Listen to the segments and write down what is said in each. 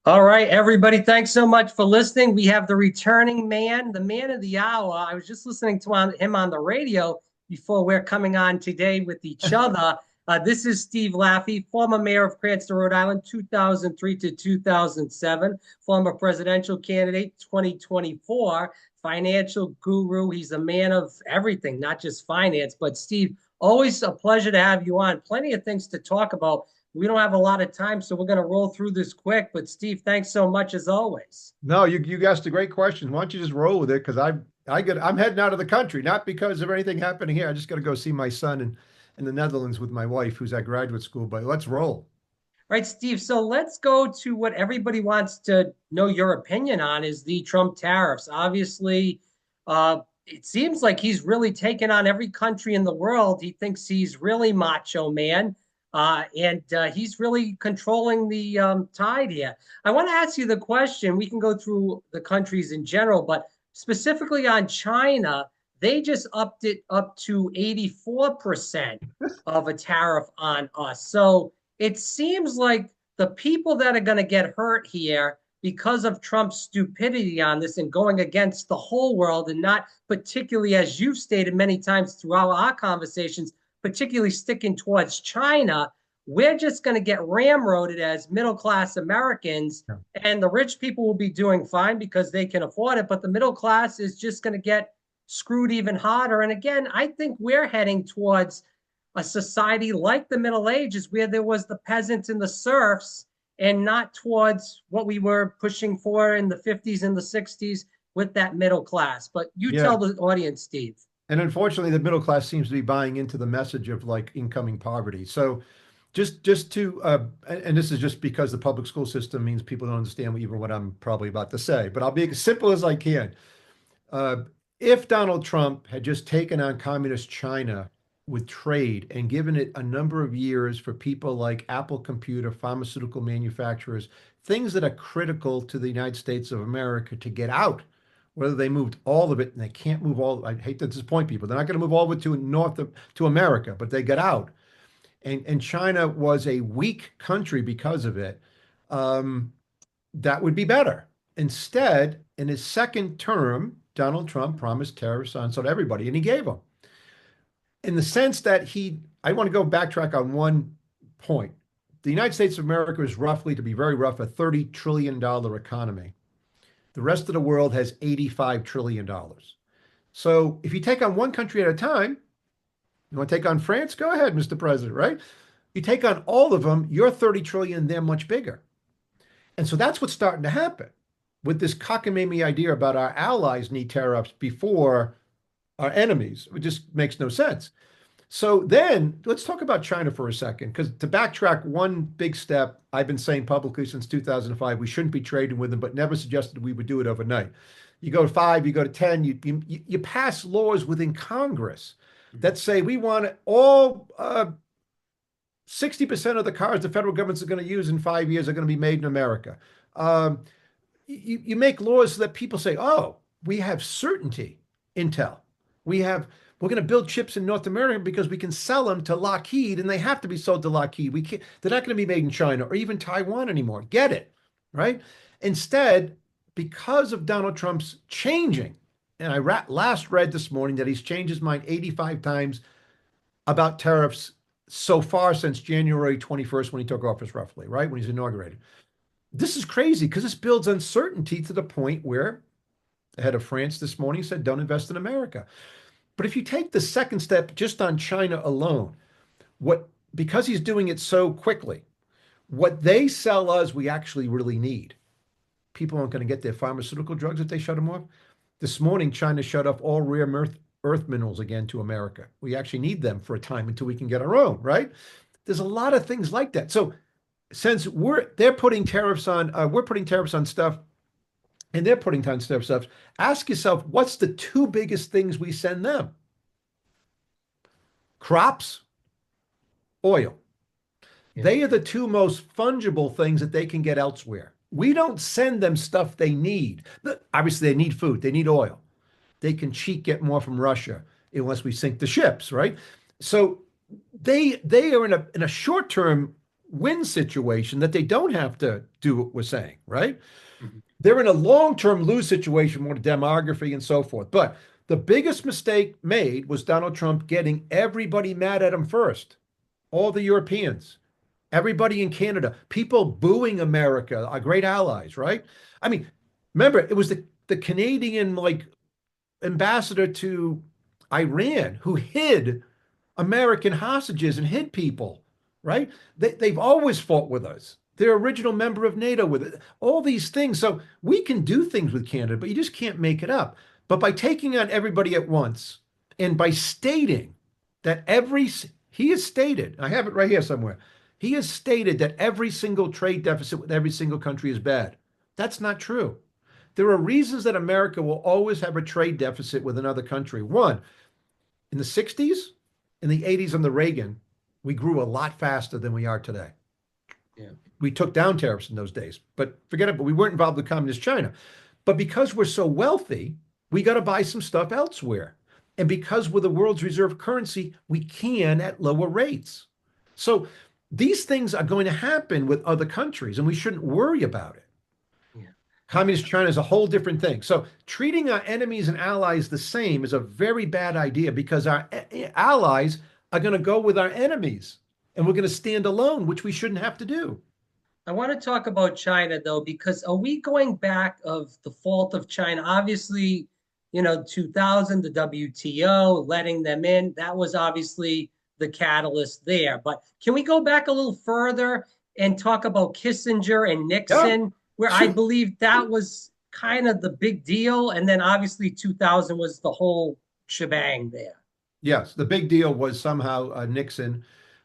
All right, everybody, thanks so much for listening. We have the returning man, the man of the hour. I was just listening to him on the radio before we're coming on today with each other. This is Steve Laffey, former mayor of Cranston, Rhode Island, 2003 to 2007, former presidential candidate, 2024, financial guru. He's a man of everything, not just finance. But Steve, always a pleasure to have you on. Plenty of things to talk about. We don't have a lot of time, so we're going to roll through this quick. But Steve, thanks so much as always. No, you asked a great question. Why don't you just roll with it? Because I'm heading out of the country, not because of anything happening here. I just got to go see my son in the Netherlands with my wife, who's at graduate school. But let's roll. Right, Steve. So let's go to what everybody wants to know your opinion on is the Trump tariffs. Obviously, it seems like he's really taken on every country in the world. He thinks he's really macho man, and he's really controlling the tide here. I want to ask you the question. We can go through the countries in general, but specifically on China, they just upped it up to 84% of a tariff on us. So it seems like the people that are going to get hurt here because of Trump's stupidity on this and going against the whole world and not particularly, as you've stated many times throughout our conversations, particularly sticking towards China, we're just going to get ramroded as middle class Americans. Yeah. And the rich people will be doing fine because they can afford it. But the middle class is just going to get screwed even harder. And again, I think we're heading towards a society like the Middle Ages where there was the peasants and the serfs and not towards what we were pushing for in the 50s and the 60s with that middle class. But you Yeah. tell the audience, Steve. And unfortunately, the middle class seems to be buying into the message of like incoming poverty. So just to and this is just because the public school system means people don't understand even what I'm probably about to say, but I'll be as simple as I can. Uh, if Donald Trump had just taken on communist China with trade and given it a number of years for people like Apple Computer, pharmaceutical manufacturers, things that are critical to the United States of America to get out, whether they moved all of it, and they can't move all, I hate to disappoint people, they're not going to move all of it to America, but they get out. And China was a weak country because of it. Um, that would be better. Instead, in his second term, Donald Trump promised tariffs on sort of everybody, and he gave them. In the sense that I want to go backtrack on one point. The United States of America is roughly, to be very rough, a $30 trillion economy. The rest of the world has $85 trillion. So if you take on one country at a time, you want to take on France? Go ahead, Mr. President, right? You take on all of them, you're 30 trillion, they're much bigger. And so that's what's starting to happen with this cockamamie idea about our allies need tariffs before our enemies. It just makes no sense. So then let's talk about China for a second, because to backtrack one big step, I've been saying publicly since 2005, we shouldn't be trading with them, but never suggested we would do it overnight. You go to 5, you go to 10, you pass laws within Congress that say we want all 60% of the cars the federal government's going to use in 5 years are going to be made in America. You make laws so that people say, oh, we have certainty, Intel. We're going to build chips in North America because we can sell them to Lockheed, and they have to be sold to Lockheed. They're not going to be made in China or even Taiwan anymore. Get it, right? Instead, because of Donald Trump's changing, and I last read this morning that he's changed his mind 85 times about tariffs so far since January 21st when he took office, roughly, right? When he's inaugurated. This is crazy because this builds uncertainty to the point where the head of France this morning said, don't invest in America. But if you take the second step just on China alone, because he's doing it so quickly, what they sell us, we actually really need. People aren't going to get their pharmaceutical drugs if they shut them off. This morning, China shut off all rare earth minerals again to America. We actually need them for a time until we can get our own, right? There's a lot of things like that. So since they're putting tariffs on, we're putting tariffs on stuff, and they're putting on stuff, ask yourself, what's the two biggest things we send them? Crops, oil. Yeah. They are the two most fungible things that they can get elsewhere. We don't send them stuff they need. Obviously, they need food. They need oil. They can get more from Russia unless we sink the ships, right? So they are in a short term win situation that they don't have to do what we're saying, right? Mhm. They're in a long-term lose situation with demography and so forth. But the biggest mistake made was Donald Trump getting everybody mad at him first, all the Europeans, everybody in Canada, people booing America, our great allies, right? I mean, remember, it was the Canadian like ambassador to Iran who hid American hostages and hid people, right? They've always fought with us. They're original member of NATO with it. All these things. So we can do things with Canada, but you just can't make it up. But by taking on everybody at once and by stating that he has stated, I have it right here somewhere, he has stated that every single trade deficit with every single country is bad. That's not true. There are reasons that America will always have a trade deficit with another country. One, in the 60s, in the 80s under Reagan, we grew a lot faster than we are today. Yeah. We took down tariffs in those days, but forget it, but we weren't involved with communist China. But because we're so wealthy, we got to buy some stuff elsewhere. And because we're the world's reserve currency, we can at lower rates. So these things are going to happen with other countries, and we shouldn't worry about it. Yeah. Communist China is a whole different thing. So treating our enemies and allies the same is a very bad idea because our allies are going to go with our enemies and we're going to stand alone, which we shouldn't have to do. I want to talk about China though, because are we going back of the fault of China? Obviously, 2000, the WTO, letting them in, that was obviously the catalyst there. But can we go back a little further and talk about Kissinger and Yeah, Nixon, where I sure. believe that was kind of the big deal. And then obviously 2000 was the whole shebang there. Yes, the big deal was somehow Nixon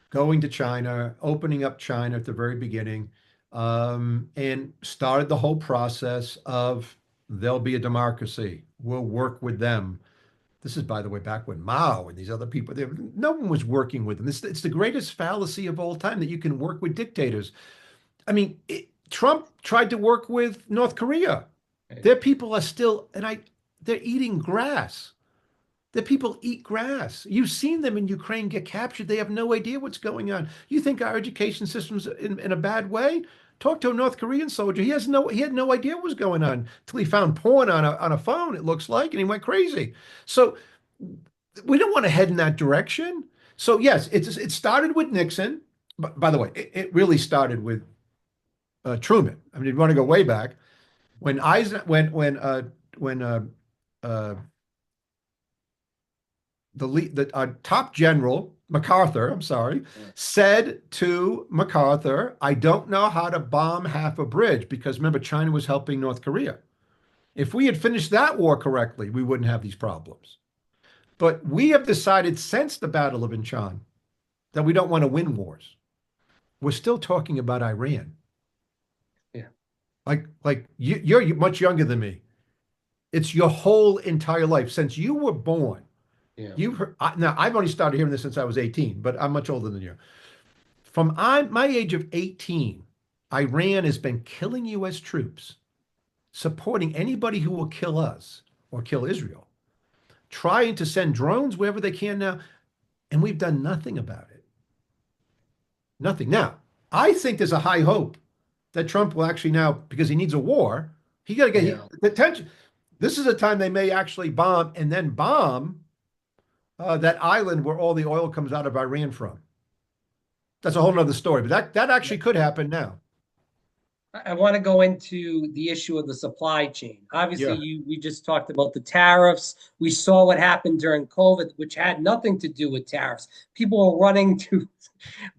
going to China, opening up China at the very beginning, and started the whole process of there'll be a democracy. We'll work with them. This is, by the way, back when Mao and these other people, no one was working with them. It's the greatest fallacy of all time that you can work with dictators. I mean, Trump tried to work with North Korea. Their people are still, they're eating grass. The people eat grass. You've seen them in Ukraine get captured. They have no idea what's going on. You think our education system's in a bad way? Talk to a North Korean soldier. He had no idea what was going on until he found porn on a phone, it looks like, and he went crazy. So we don't want to head in that direction. So yes, it started with Nixon. But by the way, it really started with Truman. I mean, if you want to go way back, when Eisen when uh, the top general MacArthur, I'm sorry, said to MacArthur, "I don't know how to bomb half a bridge," because remember, China was helping North Korea. If we had finished that war correctly, we wouldn't have these problems. But we have decided since the Battle of Incheon that we don't want to win wars. We're still talking about Iran. Yeah. Like you're much younger than me. It's your whole entire life since you were born. Yeah. You've heard, now I've only started hearing this since I was 18, but I'm much older than you. From my age of 18, Iran has been killing U.S. troops, supporting anybody who will kill us or kill Israel, trying to send drones wherever they can now, and we've done nothing about it. Nothing. Now, I think there's a high hope that Trump will actually now, because he needs a war, he got to get Yeah. the attention. This is a time they may actually bomb and then bomb that island where all the oil comes out of Iran from. That's a whole nother story, but that actually could happen now. I want to go into the issue of the supply chain. Obviously, Yeah, we just talked about the tariffs. We saw what happened during COVID, which had nothing to do with tariffs. People were running to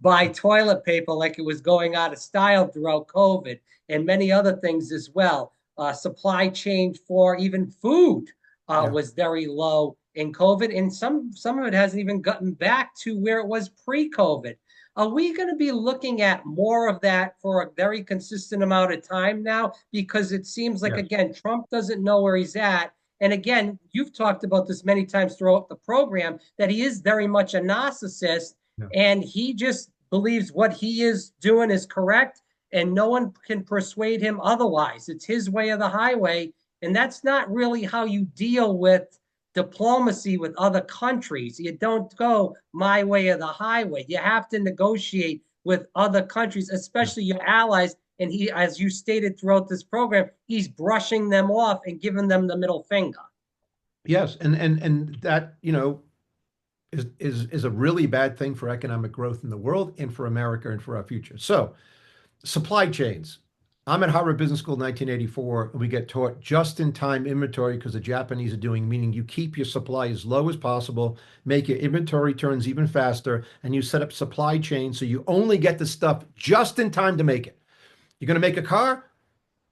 buy toilet paper like it was going out of style throughout COVID, and many other things as well. Supply chain for even food yeah, was very low in COVID, and some of it hasn't even gotten back to where it was pre-COVID. Are we going to be looking at more of that for a very consistent amount of time now? Because it seems like, yes, again, Trump doesn't know where he's at. And again, you've talked about this many times throughout the program that he is very much a narcissist yeah, and he just believes what he is doing is correct and no one can persuade him otherwise. It's his way or the highway. And that's not really how you deal with diplomacy with other countries. You don't go my way or the highway. You have to negotiate with other countries, especially your allies. And he, as you stated throughout this program, he's brushing them off and giving them the middle finger. Yes, and that, is a really bad thing for economic growth in the world and for America and for our future. So, supply chains. I'm at Harvard Business School in 1984, and we get taught just-in-time inventory because the Japanese are doing, meaning you keep your supply as low as possible, make your inventory turns even faster, and you set up supply chains so you only get the stuff just in time to make it. You're going to make a car,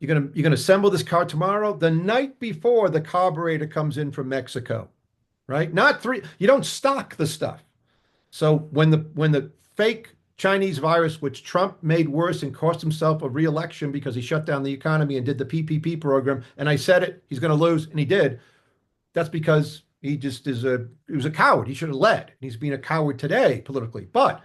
you're going to assemble this car tomorrow. The night before, the carburetor comes in from Mexico, right? Not three. You don't stock the stuff. So when the fake Chinese virus, which Trump made worse and cost himself a re-election because he shut down the economy and did the PPP program, and I said it, he's going to lose, and he did. That's because he was a coward. He should have led. And he's being a coward today politically. But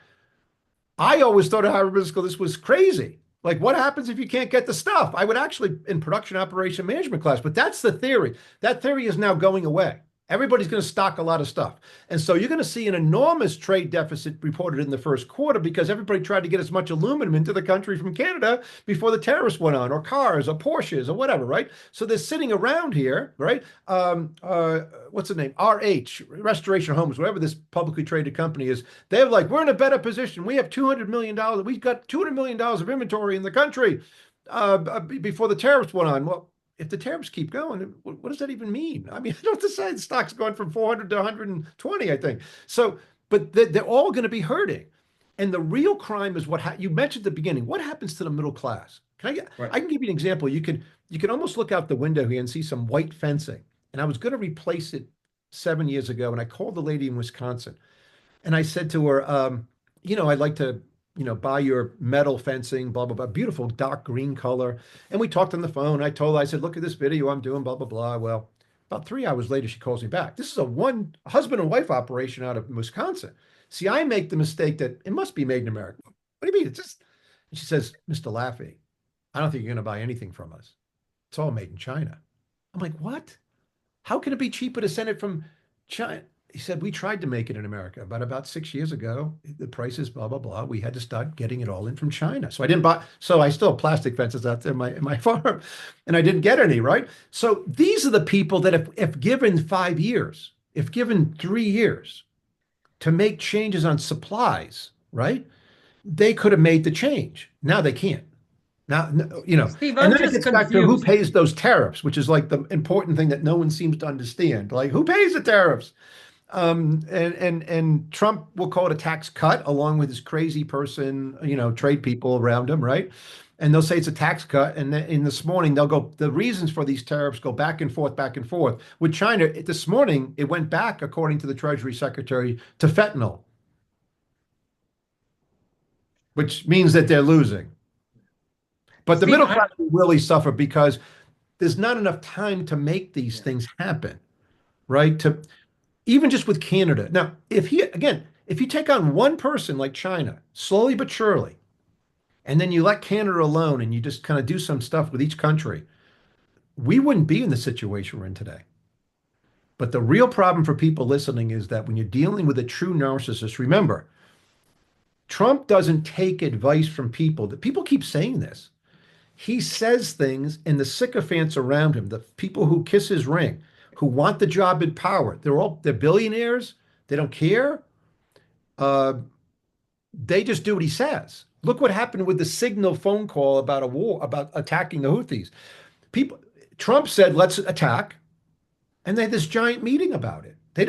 I always thought at Harvard Business School this was crazy. Like, what happens if you can't get the stuff? I would actually in production operation management class, but that's the theory. That theory is now going away. Everybody's going to stock a lot of stuff. And so you're going to see an enormous trade deficit reported in the first quarter because everybody tried to get as much aluminum into the country from Canada before the tariffs went on, or cars, or Porsches, or whatever, right? So they're sitting around here, right? What's the name? RH, Restoration Homes, whatever this publicly traded company is. They're like, we're in a better position. We have $200 million. We've got $200 million of inventory in the country before the tariffs went on. Well, if the tariffs keep going, what does that even mean? I mean, I don't decide the stock's going from 400 to 120, I think. So, but they're all going to be hurting. And the real crime is what you mentioned at the beginning. What happens to the middle class? Right. I can give you an example. You can almost look out the window here and see some white fencing. And I was going to replace it 7 years ago. And I called the lady in Wisconsin and I said to her, I'd like to buy your metal fencing, blah, blah, blah, beautiful dark green color. And we talked on the phone. I told her, I said, look at this video I'm doing, blah, blah, blah. Well, about 3 hours later, she calls me back. This is a husband and wife operation out of Wisconsin. See, I make the mistake that it must be made in America. What do you mean? It's just, and she says, Mr. Laffey, I don't think you're going to buy anything from us. It's all made in China. I'm like, what? How can it be cheaper to send it from China? He said, we tried to make it in America, but about 6 years ago, the prices, blah, blah, blah. We had to start getting it all in from China. So I still have plastic fences out there in my farm, and I didn't get any, right? So these are the people that if given 5 years, if given 3 years to make changes on supplies, right? They could have made the change. Now they can't. Now, Steve, and I'm then it just gets back to who confused. pays those tariffs, which is like the important thing that no one seems to understand. Like, who pays the tariffs? And Trump will call it a tax cut along with his crazy person, trade people around him, right? And they'll say it's a tax cut. And then in this morning, they'll go, the reasons for these tariffs go back and forth, back and forth. With China, this morning, it went back, according to the Treasury Secretary, to fentanyl, which means that they're losing. But the Steve, middle class will really suffer because there's not enough time to make these things happen, right? Even just with Canada. Now, if you take on one person like China, slowly but surely, and then you let Canada alone and you just kind of do some stuff with each country, we wouldn't be in the situation we're in today. But the real problem for people listening is that when you're dealing with a true narcissist, remember, Trump doesn't take advice from people. That people keep saying this. He says things, and the sycophants around him, the people who kiss his ring, who want the job in power, they're billionaires. They don't care. They just do what he says. Look what happened with the Signal phone call about a war, about attacking the Houthis. Trump said, let's attack. And they had this giant meeting about it. He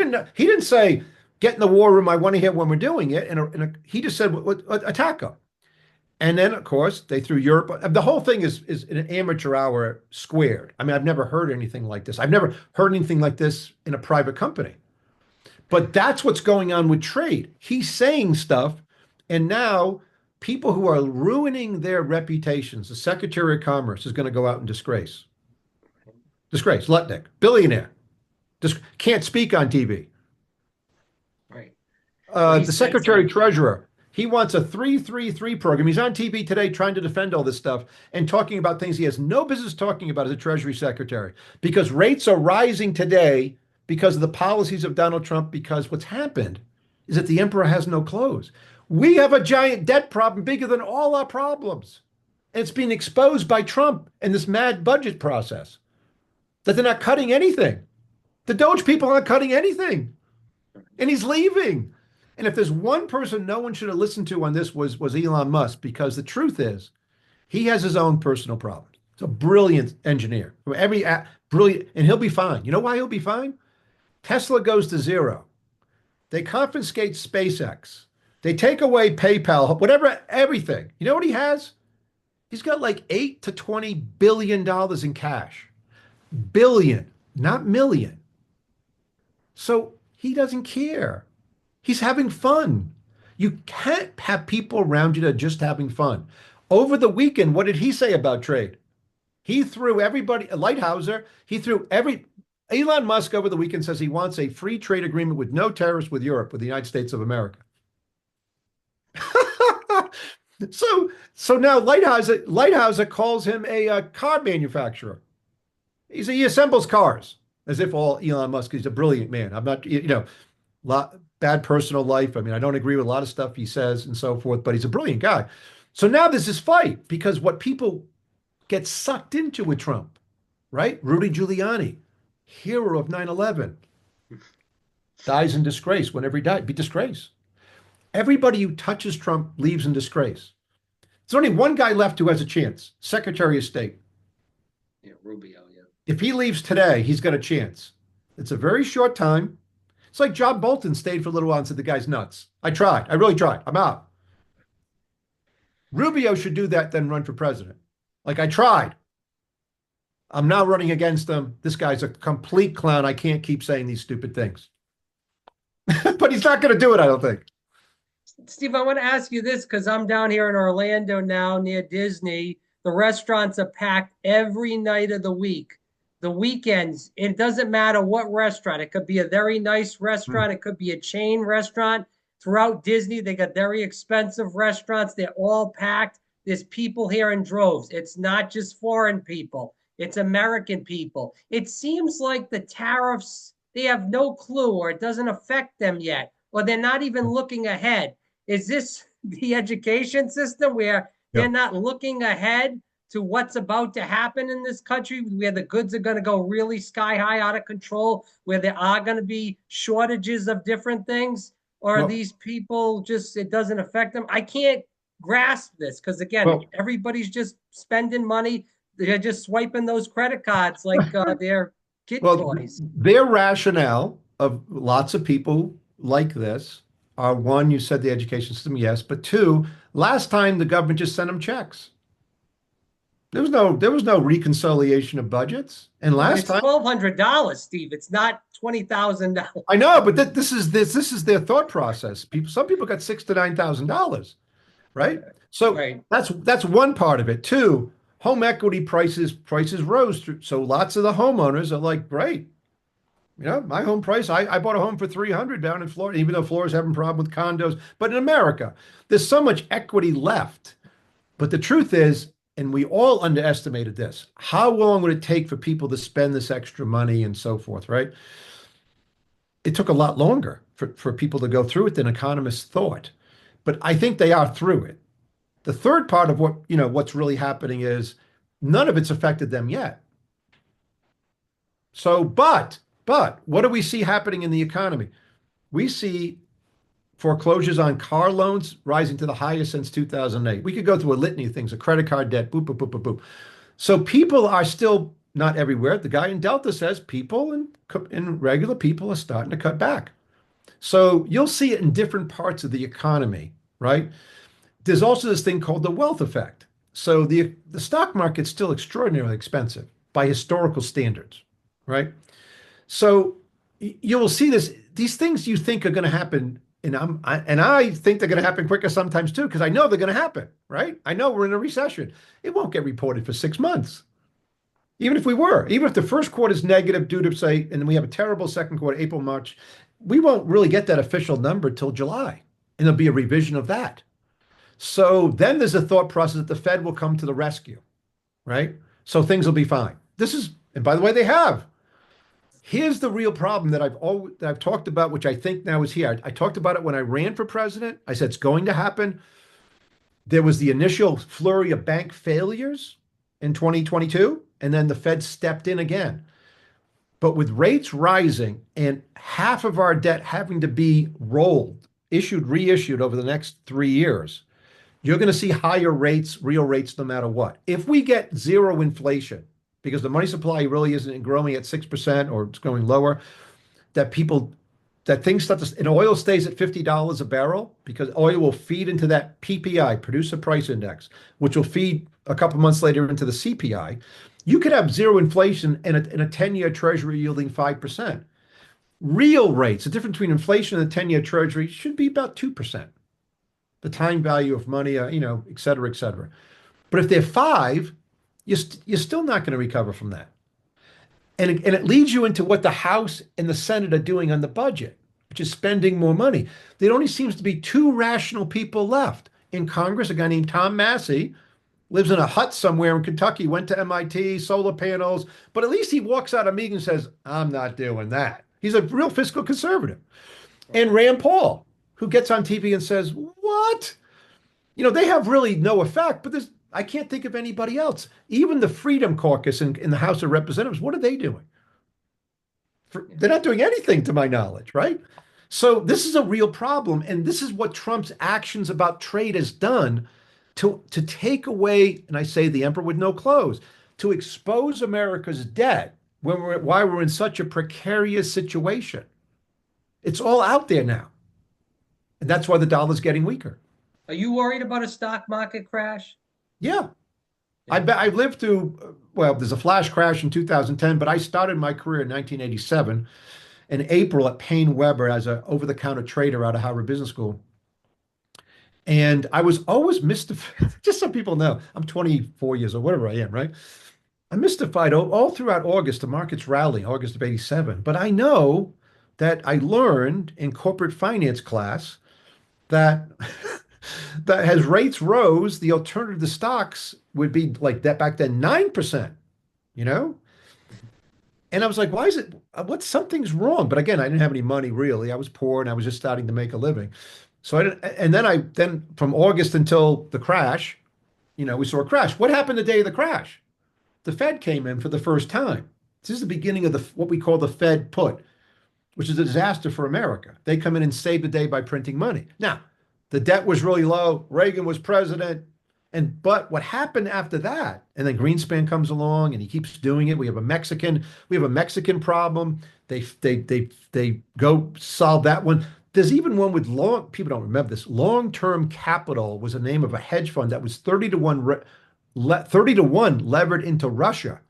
didn't say, get in the war room. I want to hear when we're doing it. He just said, attack them. And then, of course, they threw Europe. The whole thing is an amateur hour squared. I mean, I've never heard anything like this. I've never heard anything like this in a private company. But that's what's going on with trade. He's saying stuff, and now people who are ruining their reputations, the Secretary of Commerce is going to go out in disgrace. Disgrace, Lutnick, billionaire, just can't speak on TV. right. The Secretary Treasurer, he wants a 3-3-3 program. He's on TV today trying to defend all this stuff and talking about things he has no business talking about as a Treasury Secretary because rates are rising today because of the policies of Donald Trump, because what's happened is that the emperor has no clothes. We have a giant debt problem bigger than all our problems. And it's being exposed by Trump in this mad budget process that they're not cutting anything. The Doge people aren't cutting anything. And he's leaving. And if there's one person no one should have listened to on this was Elon Musk, because the truth is he has his own personal problems. He's a brilliant engineer. Brilliant, and he'll be fine. You know why he'll be fine? Tesla goes to zero. They confiscate SpaceX. They take away PayPal, whatever, everything. You know what he has? He's got like 8 to 20 billion dollars in cash. Billion, not million. So he doesn't care. He's having fun. You can't have people around you that are just having fun. Over the weekend, what did he say about trade? He threw everybody, Lighthouser, he threw every, Elon Musk over the weekend says he wants a free trade agreement with no tariffs with Europe, with the United States of America. So now Lighthouser calls him a car manufacturer. He assembles cars as if all Elon Musk is a brilliant man. I'm not, bad personal life. I mean, I don't agree with a lot of stuff he says and so forth, but he's a brilliant guy. So now there's this fight because what people get sucked into with Trump, right? Rudy Giuliani, hero of 9/11, dies in disgrace whenever he died. Be disgrace. Everybody who touches Trump leaves in disgrace. There's only one guy left who has a chance, Secretary of State. Yeah, Rubio, yeah. If he leaves today, he's got a chance. It's a very short time. It's like John Bolton stayed for a little while and said, the guy's nuts. I tried. I really tried. I'm out. Rubio should do that, then run for president. Like, I tried. I'm now running against him. This guy's a complete clown. I can't keep saying these stupid things. But he's not going to do it, I don't think. Steve, I want to ask you this because I'm down here in Orlando now near Disney. The restaurants are packed every night of the week. The weekends, it doesn't matter what restaurant. It could be a very nice restaurant. It could be a chain restaurant. Throughout Disney, they got very expensive restaurants. They're all packed. There's people here in droves. It's not just foreign people. It's American people. It seems like the tariffs, they have no clue or it doesn't affect them yet, or they're not even looking ahead. Is this the education system where they're Yep. not looking ahead to what's about to happen in this country, where the goods are going to go really sky high out of control, where there are going to be shortages of different things? Or are Well, these people just, it doesn't affect them? I can't grasp this because, again, well, everybody's just spending money. They're just swiping those credit cards like they're kid well, toys. their rationale of lots of people like this are one, you said the education system, yes, but two, last time the government just sent them checks. There was no reconciliation of budgets. And Yeah, but last it's time, $1,200, Steve. It's not $20,000. I know, but this is their thought process. Some people got $6,000 to $9,000, right? So Right. that's one part of it. Two, home equity prices rose, so lots of the homeowners are like, great, my home price. I bought a home for 300 down in Florida, even though Florida's having a problem with condos. But in America, there's so much equity left. But the truth is, and we all underestimated this, how long would it take for people to spend this extra money and so forth, right? It took a lot longer for people to go through it than economists thought. But I think they are through it. The third part of what's really happening is none of it's affected them yet. So, but what do we see happening in the economy? We see foreclosures on car loans rising to the highest since 2008. We could go through a litany of things, a credit card debt, boop, boop, boop, boop, boop. So people are still not everywhere. The guy in Delta says people and regular people are starting to cut back. So you'll see it in different parts of the economy, right? There's also this thing called the wealth effect. So the stock market's still extraordinarily expensive by historical standards, right? So you will see these things you think are going to happen, and I think they're going to happen quicker sometimes too, because I know they're going to happen, right? I know we're in a recession. It won't get reported for 6 months. Even if the first quarter is negative due to, say, and then we have a terrible second quarter, April, March, we won't really get that official number till July, and there'll be a revision of that. So then there's a thought process that the Fed will come to the rescue, right? So things will be fine. And by the way, they have. Here's the real problem that I've talked about, which I think now is here. I talked about it when I ran for president. I said it's going to happen. There was the initial flurry of bank failures in 2022, and then the Fed stepped in again. But with rates rising and half of our debt having to be rolled, reissued over the next 3 years, you're going to see higher rates, real rates, no matter what. If we get zero inflation, because the money supply really isn't growing at 6% or it's going lower, that people that things start to, and oil stays at $50 a barrel because oil will feed into that PPI, producer price index, which will feed a couple months later into the CPI. You could have zero inflation and a 10-year treasury yielding 5%. Real rates, the difference between inflation and the 10-year treasury should be about 2%. The time value of money, et cetera, et cetera. But if they're five, you're still not going to recover from that. And it leads you into what the House and the Senate are doing on the budget, which is spending more money. There only seems to be two rational people left in Congress. A guy named Tom Massey lives in a hut somewhere in Kentucky, went to MIT, solar panels, but at least he walks out of a meeting and says, I'm not doing that. He's a real fiscal conservative. And Rand Paul, who gets on TV and says, what? They have really no effect, but I can't think of anybody else. Even the Freedom Caucus in the House of Representatives, what are they doing? They're not doing anything to my knowledge, right? So this is a real problem. And this is what Trump's actions about trade has done to take away, and I say the emperor with no clothes, to expose America's debt why we're in such a precarious situation. It's all out there now. And that's why the dollar's getting weaker. Are you worried about a stock market crash? Yeah. Yeah. I lived through, well, there's a flash crash in 2010, but I started my career in 1987 in April at Payne Weber as an over-the-counter trader out of Harvard Business School. And I was always mystified, just so people know, I'm 24 years old, whatever I am, right? I'm mystified all throughout August, the market's rallying, August of 87. But I know that I learned in corporate finance class that that as rates rose, the alternative to stocks would be like that back then, 9%, you know? And I was like, why is it, something's wrong? But again, I didn't have any money really. I was poor and I was just starting to make a living. So I didn't, and then from August until the crash, we saw a crash. What happened the day of the crash? The Fed came in for the first time. This is the beginning of what we call the Fed put, which is a disaster for America. They come in and save the day by printing money. Now, the debt was really low. Reagan was president. But what happened after that, and then Greenspan comes along and he keeps doing it. We have a Mexican problem. They go solve that one. There's even one with people don't remember this. Long-term capital was the name of a hedge fund that was 30 to 1 levered into Russia.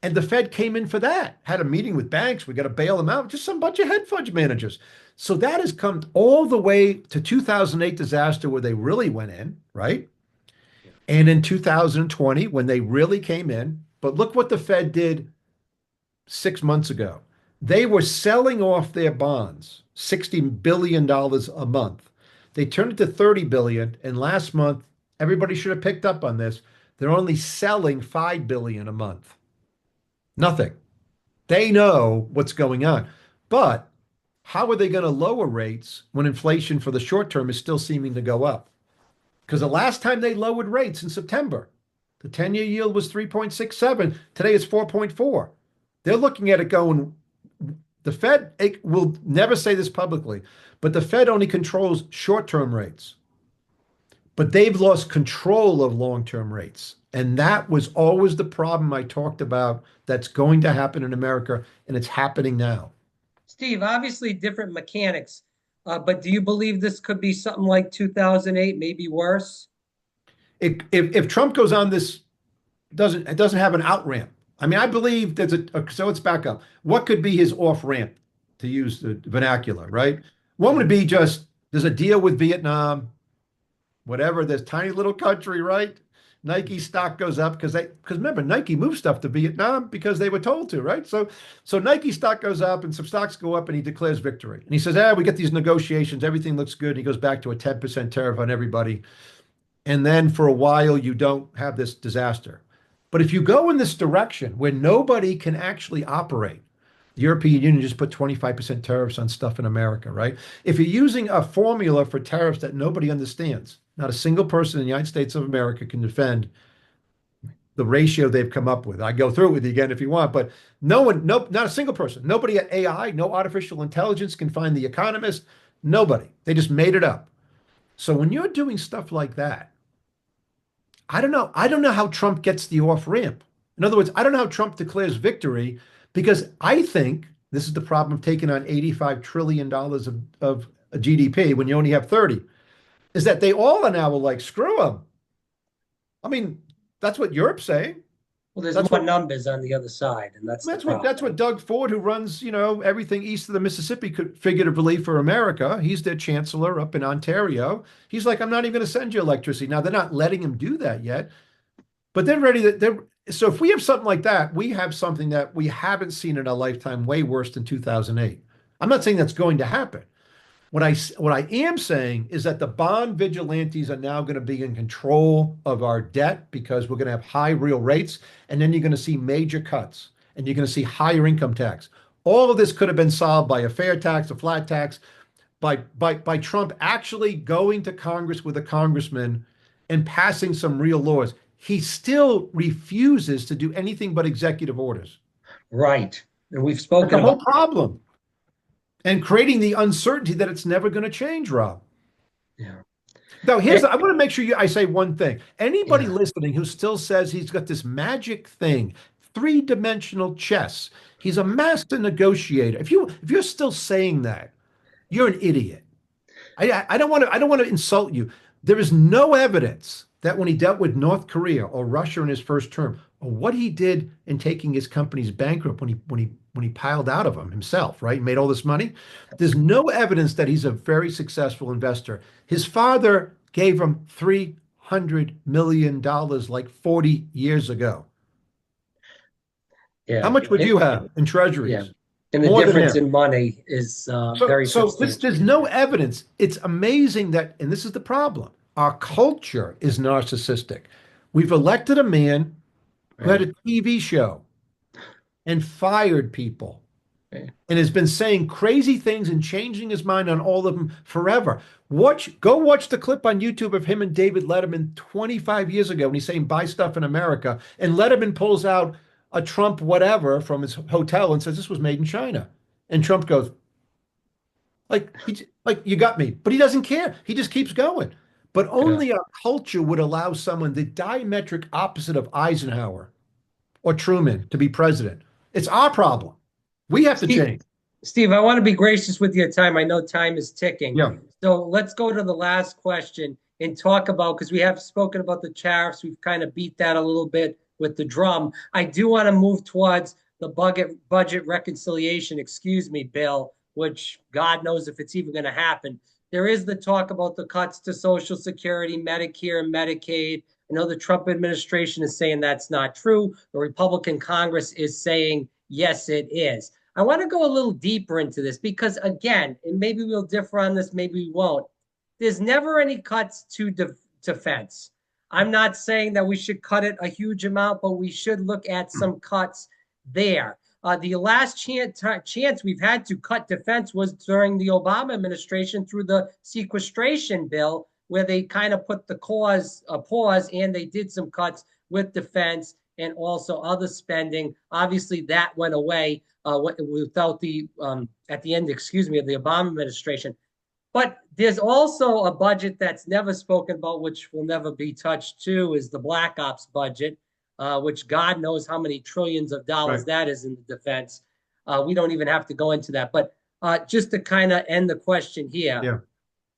And the Fed came in for that, had a meeting with banks. We got to bail them out, just some bunch of hedge fund managers. So that has come all the way to 2008 disaster where they really went in, right? Yeah. And in 2020 when they really came in. But look what the Fed did 6 months ago. They were selling off their bonds, $60 billion a month. They turned it to 30 billion. And last month, everybody should have picked up on this. They're only selling 5 billion a month. Nothing. They know what's going on. But how are they going to lower rates when inflation for the short term is still seeming to go up? Because the last time they lowered rates in September, the 10-year yield was 3.67. Today it's 4.4. They're looking at it going, the Fed will never say this publicly, but the Fed only controls short-term rates. But they've lost control of long-term rates. And that was always the problem I talked about that's going to happen in America, and it's happening now. Steve, obviously different mechanics, but do you believe this could be something like 2008, maybe worse? If Trump goes on this, it doesn't have an out ramp. I mean, I believe so let's back up. What could be his off ramp, to use the vernacular, right? One would be just, there's a deal with Vietnam, whatever, this tiny little country, right? Nike stock goes up because remember, Nike moved stuff to Vietnam because they were told to, right? So Nike stock goes up and some stocks go up and he declares victory. And he says, we get these negotiations, everything looks good. And he goes back to a 10% tariff on everybody. And then for a while, you don't have this disaster. But if you go in this direction where nobody can actually operate, The European Union just put 25% tariffs on stuff in America, right? If you're using a formula for tariffs that nobody understands, not a single person in the United States of America can defend the ratio they've come up with. I go through it with you again if you want, but no one, no, not a single person, nobody at AI, no artificial intelligence can find the economist, nobody. They just made it up. So when you're doing stuff like that, I don't know. I don't know how Trump gets the off ramp. In other words, I don't know how Trump declares victory because I think this is the problem of taking on $85 trillion of GDP when you only have 30, is that they all are now like, screw them. I mean, that's what Europe's saying. Well, there's That's more what numbers on the other side, and that's the that's problem. what Doug Ford, who runs, everything east of the Mississippi, could figuratively for America. He's their chancellor up in Ontario. He's like, I'm not even going to send you electricity. Now they're not letting him do that yet, but they're ready to they're so if we have something like that, we have something that we haven't seen in a lifetime way worse than 2008. I'm not saying that's going to happen. What I am saying is that the bond vigilantes are now going to be in control of our debt because we're going to have high real rates, and then you're going to see major cuts, and you're going to see higher income tax. All of this could have been solved by a fair tax, a flat tax, by Trump actually going to Congress with a congressman and passing some real laws. He still refuses to do anything but executive orders. Right. And we've That's spoken the about, whole problem. And creating the uncertainty that it's never going to change, Rob. yeah. Now, Eh, I want to make sure I say one thing. Anybody yeah. listening who still says he's got this magic thing, three-dimensional chess, he's a master negotiator. If you're still saying that, you're an idiot. I don't want to insult you. There is no evidence that when he dealt with North Korea or Russia in his first term, or what he did in taking his companies bankrupt when he piled out of them himself, right? Made all this money. There's no evidence that he's a very successful investor. His father gave him $300 million like 40 years ago. How Yeah. much would you have in Yeah. treasuries? And the More than difference him. in money is So, very so this, there's substantial. no evidence. It's amazing that, and this is the problem. Our culture is narcissistic. We've elected a man who had Right. a TV show and fired people Right. and has been saying crazy things and changing his mind on all of them forever. Go watch the clip on YouTube of him and David Letterman 25 years ago when he's saying buy stuff in America, and Letterman pulls out a Trump whatever from his hotel and says this was made in China. And Trump goes, like you got me, but he doesn't care. He just keeps going. But Yeah. only our culture would allow someone the diametric opposite of Eisenhower or Truman to be president. It's our problem. We have to Steve, change. Steve, I want to be gracious with your time. I know time is ticking. Yeah, So let's go to the last question and talk about, because we have spoken about the tariffs. We've kind of beat that a little bit with the drum. I do want to move towards the budget reconciliation, excuse me, bill, which God knows if it's even going to happen. There is the talk about the cuts to Social Security, Medicare, and Medicaid. I know the Trump administration is saying that's not true. The Republican Congress is saying, yes, it is. I want to go a little deeper into this because, again, and maybe we'll differ on this, maybe we won't. There's never any cuts to defense. I'm not saying that we should cut it a huge amount, but we should look at some cuts there. The last chance we've had to cut defense was during the Obama administration through the sequestration bill, where they kind of put the pause and they did some cuts with defense and also other spending. Obviously, that went away without the at the end, excuse me, of the Obama administration. But there's also a budget that's never spoken about, which will never be touched too, is the Black Ops budget, which God knows how many trillions of dollars right. that is in the defense. We don't even have to go into that. But just to kind of end the question here, Yeah.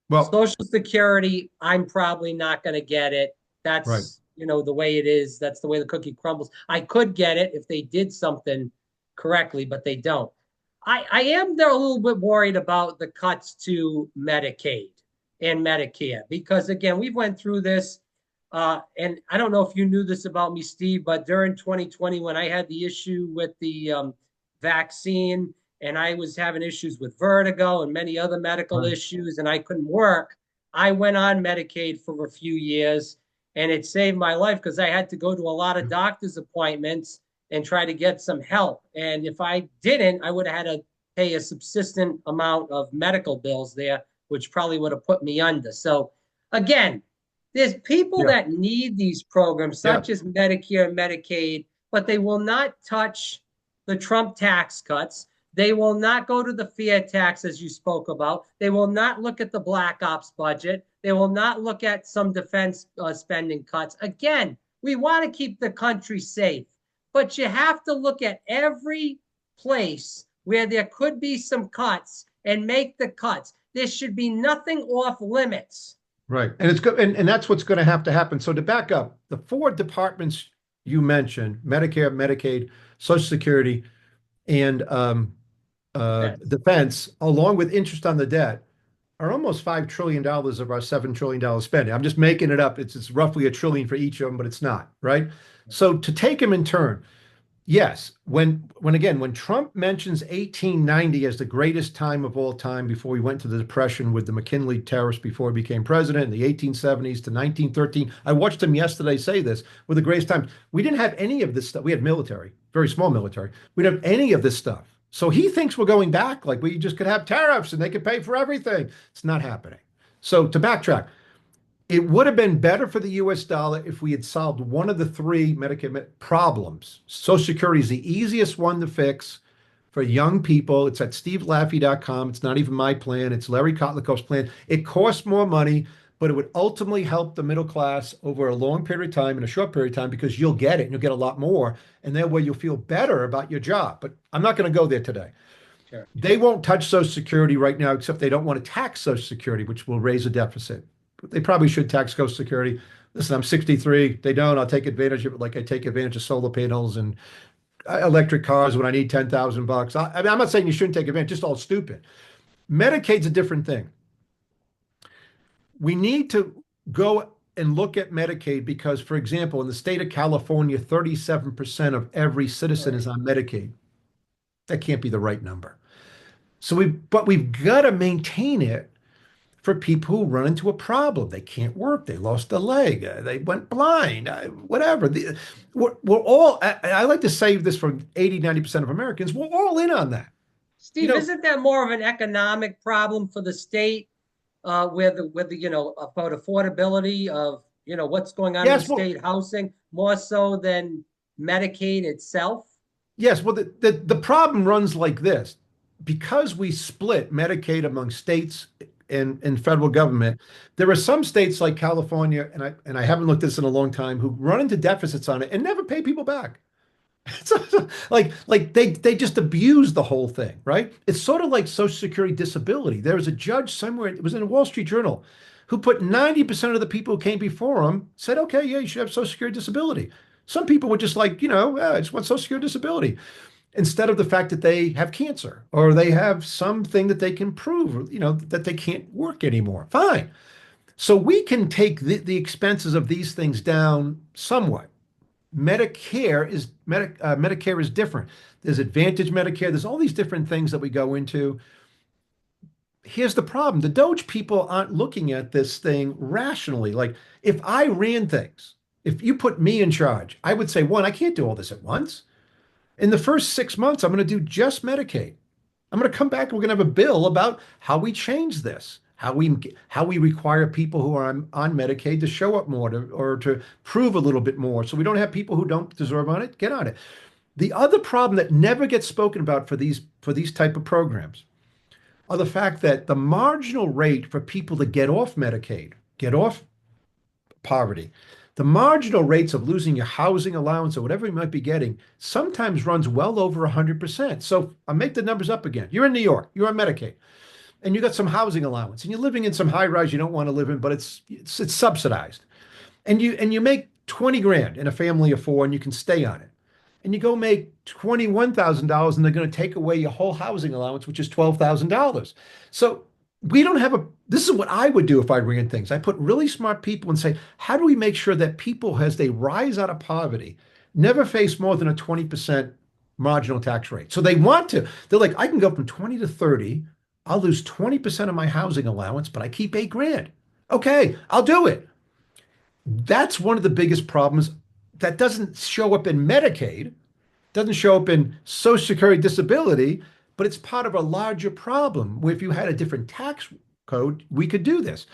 Well, Social Security, I'm probably not going to get it. right. That's, the way it is. That's the way the cookie crumbles. I could get it if they did something correctly, but they don't. I am there a little bit worried about the cuts to Medicaid and Medicare because again, we've went through this, and I don't know if you knew this about me, Steve, but during 2020 when I had the issue with the vaccine and I was having issues with vertigo and many other medical Right. issues, and I couldn't work, I went on Medicaid for a few years, and it saved my life because I had to go to a lot of doctor's appointments and try to get some help. And if I didn't, I would have had to pay a subsistent amount of medical bills there, which probably would have put me under. So again, there's people Yeah. that need these programs, Yeah. such as Medicare and Medicaid, but they will not touch the Trump tax cuts. They will not go to the fear tax, as you spoke about. They will not look at the Black Ops budget. They will not look at some defense spending cuts. Again, we want to keep the country safe, but you have to look at every place where there could be some cuts and make the cuts. There should be nothing off limits. Right. And it's good. And that's what's going to have to happen. So to back up, the four departments you mentioned, Medicare, Medicaid, Social Security, and Defense. defense, along with interest on the debt, are almost $5 trillion of our $7 trillion spending. I'm just making it up. It's roughly a trillion for each of them, but it's not, right? So to take them in turn, yes, when Trump mentions 1890 as the greatest time of all time before we went to the Depression with the McKinley terrorists before he became president in the 1870s to 1913, I watched him yesterday say this were the greatest times. We didn't have any of this stuff. We had military, very small military. We didn't have any of this stuff. So he thinks we're going back, like we just could have tariffs and they could pay for everything. It's not happening. So to backtrack, it would have been better for the US dollar if we had solved one of the three Medicare problems. Social Security is the easiest one to fix for young people. It's at stevelaffey.com. It's not even my plan. It's Larry Kotlikoff's plan. It costs more money, but it would ultimately help the middle class over a long period of time and a short period of time because you'll get it and you'll get a lot more. And that way you'll feel better about your job. But I'm not going to go there today. Sure. They won't touch Social Security right now, except they don't want to tax Social Security, which will raise a deficit. They probably should tax Social Security. Listen, I'm 63. They don't. I'll take advantage of it like I take advantage of solar panels and electric cars when I need 10,000 bucks. I mean, I'm not saying you shouldn't take advantage, just all stupid. Medicaid's a different thing. We need to go and look at Medicaid because, for example, in the state of California, 37% of every citizen Right. is on Medicaid. That can't be the right number. But we've got to maintain it for people who run into a problem. They can't work. They lost a leg. They went blind, whatever. We're all, I like to say this for 80, 90% of Americans, we're all in on that. You Steve, know, isn't that more of an economic problem for the state with the about affordability of what's going on in yes, well, state housing more so than Medicaid itself? yes, well, the problem runs like this. Because we split Medicaid among states and federal government, there are some states like California, and I haven't looked at this in a long time, who run into deficits on it and never pay people back. Like they just abuse the whole thing, right? It's sort of like Social Security disability. There was a judge somewhere, it was in a Wall Street Journal, who put 90% of the people who came before him said, okay, yeah, you should have Social Security disability. Some people were just like, I just want Social Security disability instead of the fact that they have cancer or they have something that they can prove, that they can't work anymore. Fine. So we can take the expenses of these things down somewhat. Medicare is different. There's Advantage Medicare. There's all these different things that we go into. Here's the problem. The Doge people aren't looking at this thing rationally. Like if I ran things, if you put me in charge, I would say, one, I can't do all this at once. In the first 6 months, I'm going to do just Medicaid. I'm going to come back and we're going to have a bill about how we change this, how we require people who are on Medicaid to show up more or to prove a little bit more, so we don't have people who don't deserve on it get on it. The other problem that never gets spoken about for these type of programs are the fact that the marginal rate for people to get off Medicaid, get off poverty, the marginal rates of losing your housing allowance or whatever you might be getting sometimes runs well over 100%. So I'll make the numbers up again. You're in New York, you're on Medicaid, and you got some housing allowance, and you're living in some high rise you don't want to live in, but it's subsidized, and you make 20 grand in a family of four, and you can stay on it, and you go make $21,000, and they're going to take away your whole housing allowance, which is $12,000. So we don't have a. This is what I would do if I ran things. I put really smart people and say, how do we make sure that people, as they rise out of poverty, never face more than a 20% marginal tax rate? So they want to. They're like, I can go from 20 to 30. I'll lose 20% of my housing allowance, but I keep 8 grand. Okay, I'll do it. That's one of the biggest problems that doesn't show up in Medicaid Doesn't show up in Social Security disability, but it's part of a larger problem where if you had a different tax code, we could do this.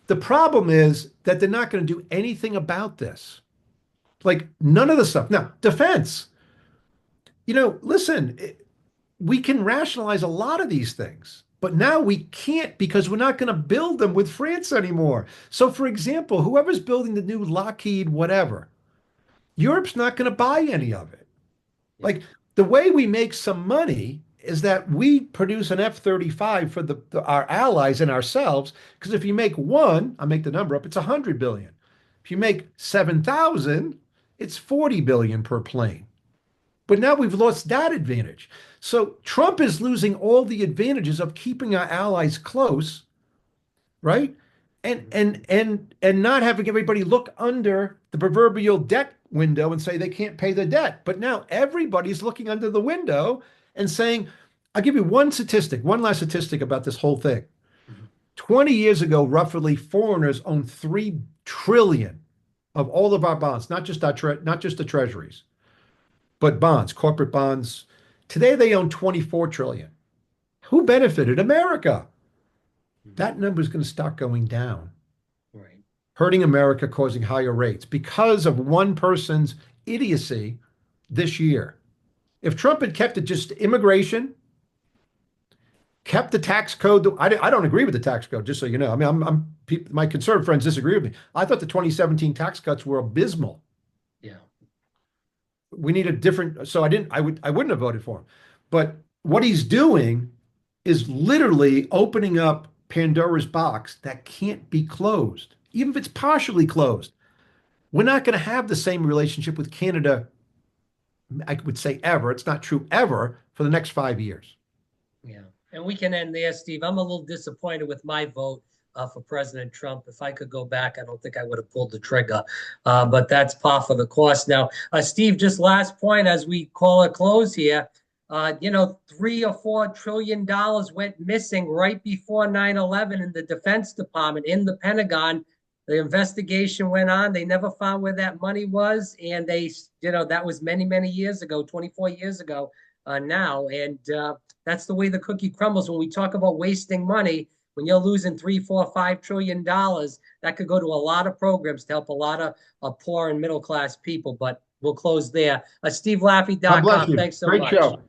The problem is that they're not going to do anything about this. Like none of the stuff. Now, defense, listen, we can rationalize a lot of these things, but now we can't because we're not going to build them with France anymore. So, for example, whoever's building the new Lockheed, whatever, Europe's not going to buy any of it. Yeah. Like the way we make some money is that we produce an F-35 for our allies and ourselves. Because if you make one, I make the number up, it's 100 billion. If you make 7,000, it's 40 billion per plane. But now we've lost that advantage. So Trump is losing all the advantages of keeping our allies close, right? And not having everybody look under the proverbial debt window and say they can't pay the debt. But now everybody's looking under the window and saying, I'll give you one last statistic about this whole thing. Mhm. 20 years ago, roughly foreigners owned 3 trillion of all of our bonds, not just the treasuries, but bonds, corporate bonds. Today they own 24 trillion. Who benefited? America. Mhm. That number is going to start going down, Right. hurting America, causing higher rates because of one person's idiocy this year. If Trump had kept it just immigration, kept the tax code, I don't agree with the tax code, just so you know. I mean, my conservative friends disagree with me. I thought the 2017 tax cuts were abysmal. Yeah. We need a different, so I wouldn't have voted for him. But what he's doing is literally opening up Pandora's box that can't be closed, even if it's partially closed. We're not going to have the same relationship with Canada, I would say ever. It's not true ever for the next 5 years. Yeah. And we can end there, Steve. I'm a little disappointed with my vote for President Trump. If I could go back, I don't think I would have pulled the trigger. But that's par for the course. Now, Steve, just last point as we call it close here. 3 or 4 trillion dollars went missing right before 9/11 in the Defense Department, in the Pentagon. The investigation went on. They never found where that money was. And that was many, many years ago, 24 years ago now. And that's the way the cookie crumbles. When we talk about wasting money, when you're losing 3, 4, 5 trillion dollars, that could go to a lot of programs to help a lot of poor and middle class people. But we'll close there. God bless SteveLaffey.com. you. Thanks so Great much. show.